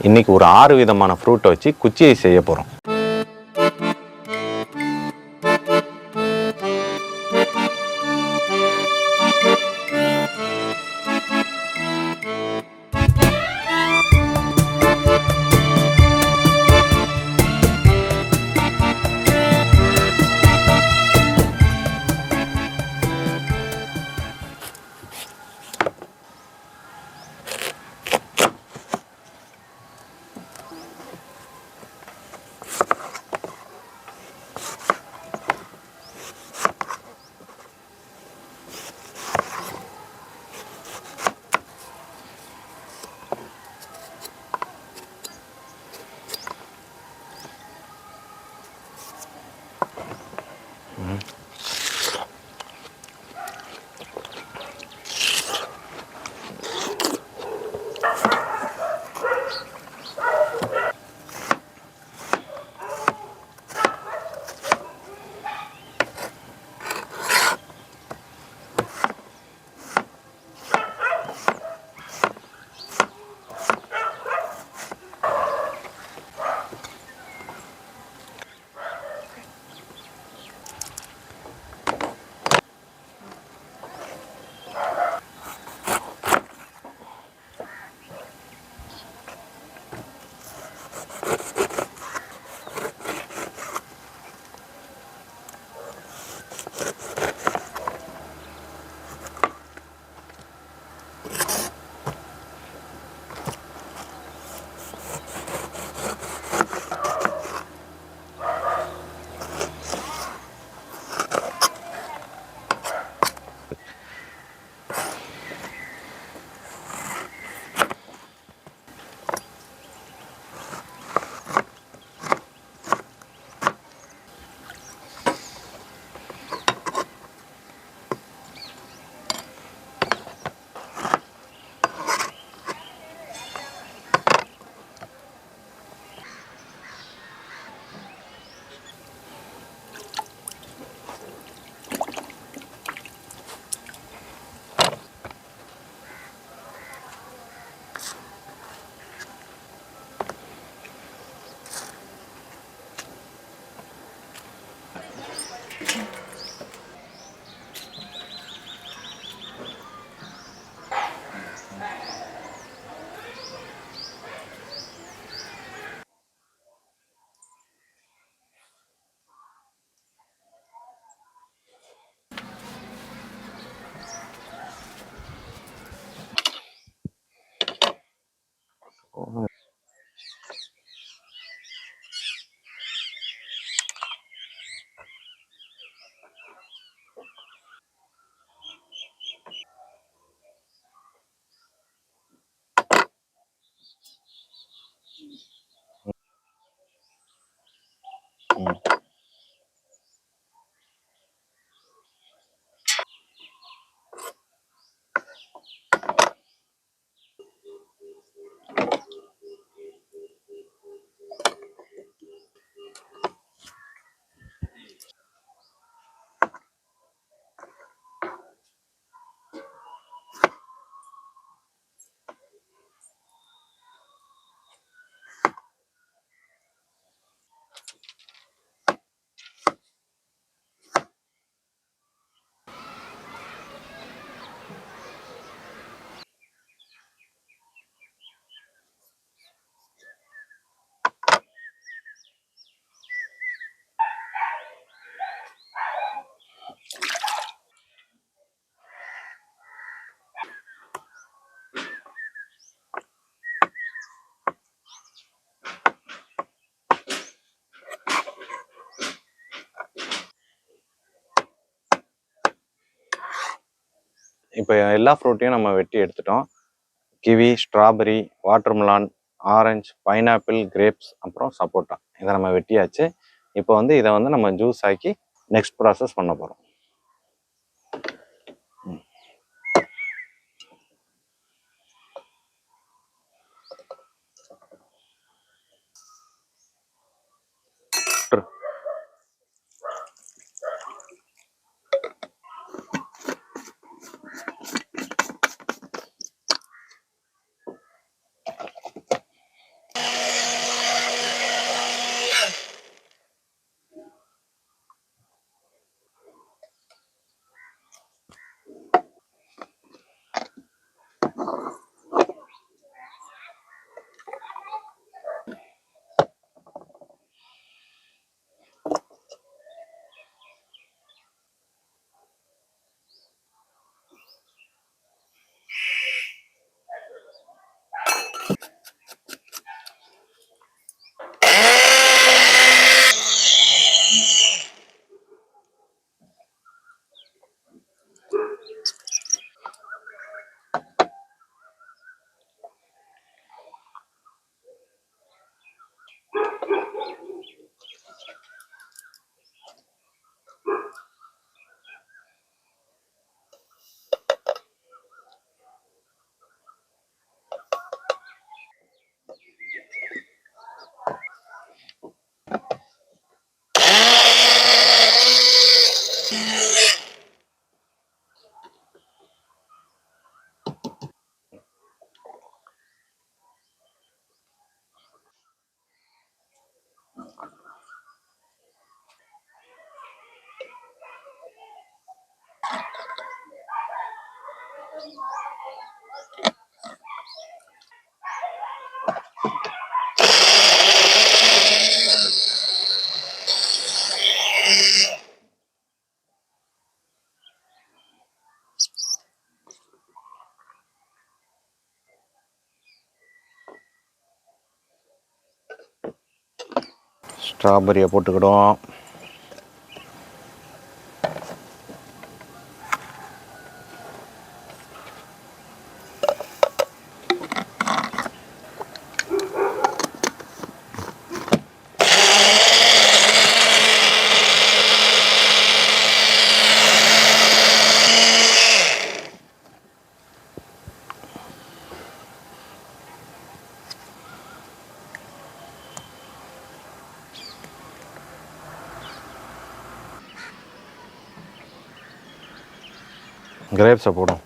இன்றைக்கி ஒரு 6 விதமான ஃப்ரூட்டை வச்சு குச்சி ஐஸ் செய்ய போகிறோம். இப்போ எல்லா ஃப்ரூட்டையும் நம்ம வெட்டி எடுத்துட்டோம். Kiwi, strawberry, watermelon, orange, pineapple, grapes, அப்புறம் சப்போட்டா இதை நம்ம வெட்டியாச்சு. இப்போ வந்து இதை வந்து நம்ம ஜூஸ் ஆக்கி நெக்ஸ்ட் ப்ராசஸ் பண்ண போகிறோம். ஸ்ட்ராபெரியை போட்டுக்கிடுவோம். கிரேப்ஸை போடும்.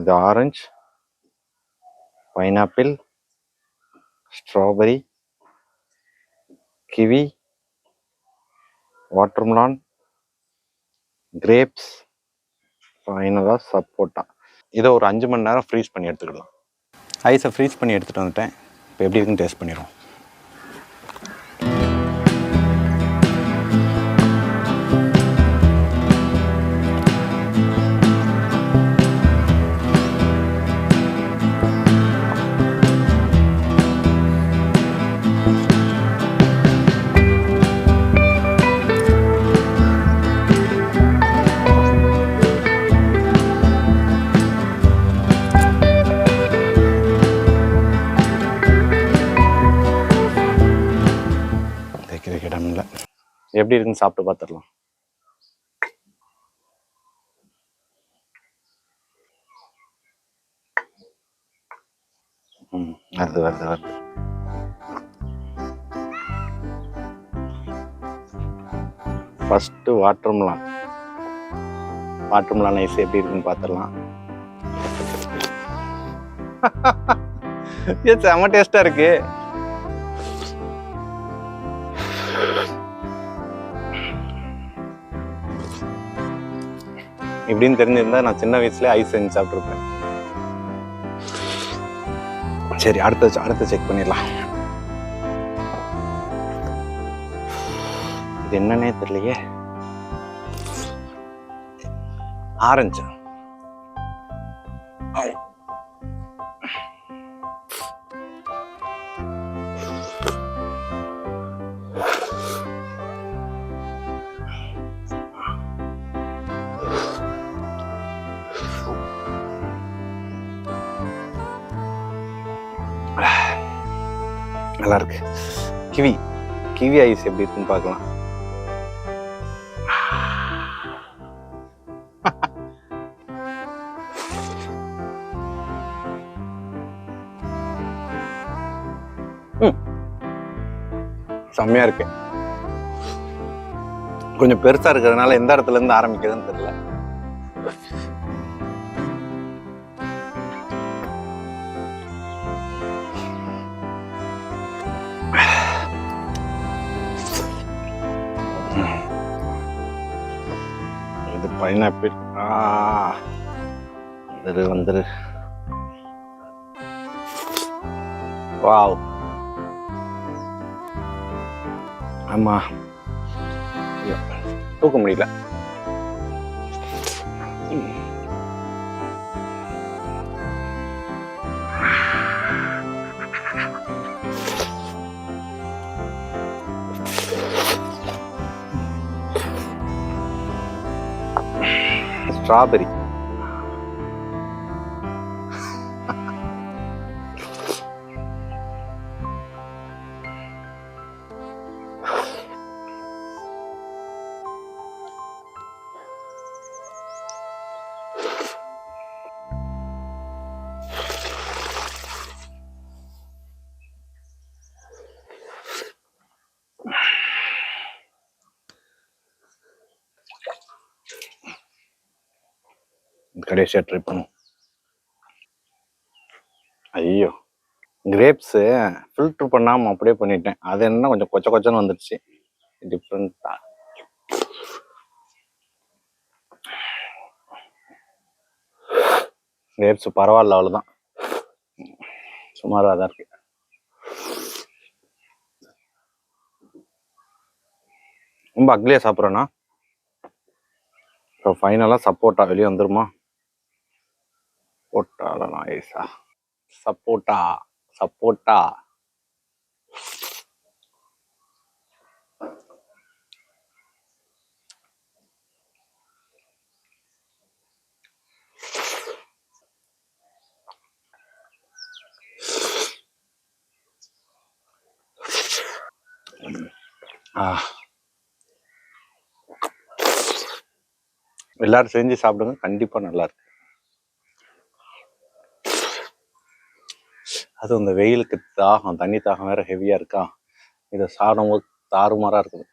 இது orange, pineapple, strawberry, kiwi, watermelon, grapes, ஃபைனலாக சப்போட்டா. இதை ஒரு 5 மணி நேரம் ஃப்ரீஸ் பண்ணி எடுத்துக்கிடலாம். ஐஸை ஃப்ரீஸ் பண்ணி எடுத்துகிட்டு வந்துட்டேன். இப்போ எப்படி இருக்குன்னு டேஸ்ட் பண்ணிடுவோம். இடம்ல எப்படி இருக்குன்னு சாப்பிட்டு பார்த்துடலாம். வருது வருது வருது. ஃபர்ஸ்ட் வாட்டர்மெலான் ஐஸ் எப்படி இருக்குன்னு பார்த்துடலாம். செம டேஸ்டா இருக்கு. இப்படின்னு தெரிஞ்சிருந்தா நான் சின்ன வயசுல ஐஸ் செஞ்சு சாப்பிட்டுருப்பேன். சரி, அடுத்த செக் பண்ணிடலாம். இது என்னன்னே தெரியலையே. ஆரஞ்சு. நல்லா இருக்கு. கிவி ஐஸ் எப்படி இருக்குன்னு பார்க்கலாம். செம்மையா இருக்கு. கொஞ்சம் பெருசா இருக்கிறதுனால எந்த இடத்துல இருந்து ஆரம்பிக்கிறதுன்னு தெரியல. இது பைனாப்பிள். வந்துரு. வாவ். ஆமா, தூக்க முடியல. ஸ்ட்ராபெரி. கடைசியாக ட்ரை பண்ணும். ஐயோ, கிரேப்ஸு ஃபில்ட்ரு பண்ணாமல் அப்படியே பண்ணிட்டேன். அது என்ன கொஞ்சம் கொச்ச கொச்சன்னு வந்துடுச்சு. டிஃப்ரெண்ட்டாக. கிரேப்ஸ் பரவாயில்ல, அவ்வளோதான், சுமாராக தான் இருக்கு. ரொம்ப அக்லியாக சாப்பிட்றேன்னா இப்போ ஃபைனலாக சப்போட்டா வெளியே வந்துருமா? போட்டால நாய்ஸா, சப்போட்டா சப்போட்டா. எல்லாரும் செஞ்சு சாப்பிடுங்க, கண்டிப்பாக நல்லா இருக்கு. அதுவும் இந்த வெயிலுக்கு தாகம், தண்ணி தாகம் வேற ஹெவியாக இருக்கா, இதை சாப்பிடும்போது தாறுமாறாக இருக்குது.